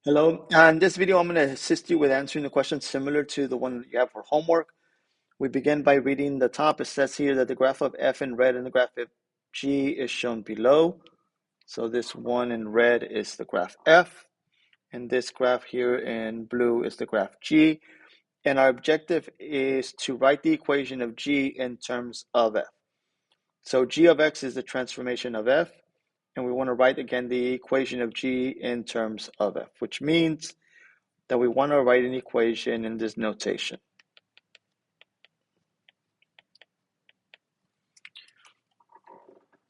Hello. In this video, I'm going to assist you with answering a question similar to the one that you have for homework. We begin by reading the top. It says here that the graph of f in red and the graph of g is shown below. So this one in red is the graph f, and this graph here in blue is the graph g. And our objective is to write the equation of g in terms of f. So g of x is the transformation of f, and we want to write again the equation of g in terms of f, which means that we want to write an equation in this notation.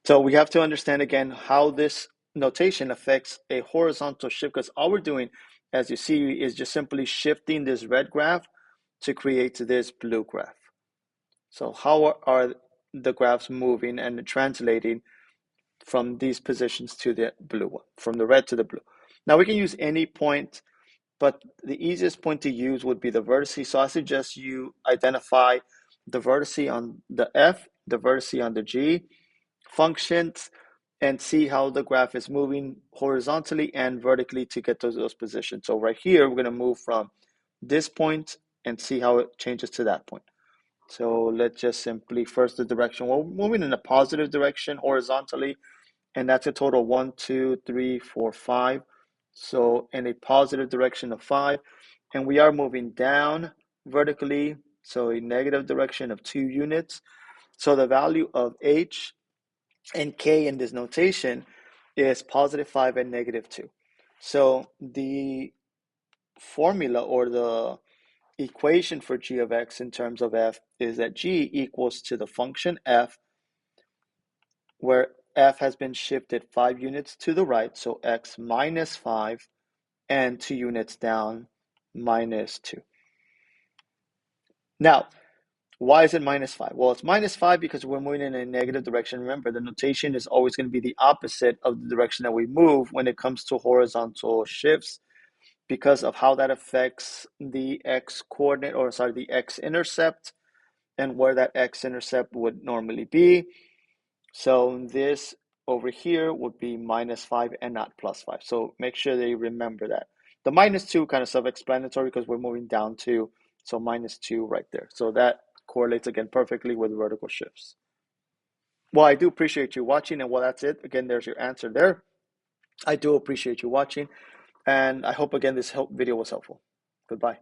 So we have to understand again how this notation affects a horizontal shift, because all we're doing, as you see, is just simply shifting this red graph to create this blue graph. So how are the graphs moving and translating from these positions to the blue one, from the red to the blue? Now we can use any point, but the easiest point to use would be the vertice. So I suggest you identify the vertice on the f, the vertice on the g functions, and see how the graph is moving horizontally and vertically to get to those positions. So right here, we're going to move from this point and see how it changes to that point. So let's just simply first the direction. We're moving in a positive direction horizontally, and that's a total 1, 2, 3, 4, 5. So in a positive direction of 5, and we are moving down vertically, so a negative direction of 2 units. So the value of h and k in this notation is positive 5 and negative 2. So the formula or the equation for g of x in terms of f is that g equals to the function f, where f has been shifted 5 units to the right, so x minus 5, and 2 units down, minus 2. Now, why is it minus 5? Well, it's minus 5 because we're moving in a negative direction. Remember, the notation is always going to be the opposite of the direction that we move when it comes to horizontal shifts, because of how that affects the x coordinate, or sorry, the x-intercept, and where that x-intercept would normally be. So this over here would be minus 5 and not plus 5. So make sure that you remember that. The minus 2 kind of self-explanatory because we're moving down 2. So minus 2 right there. So that correlates again perfectly with vertical shifts. Well, I do appreciate you watching, and well, that's it. Again, there's your answer there. I do appreciate you watching, and I hope again this video was helpful. Goodbye.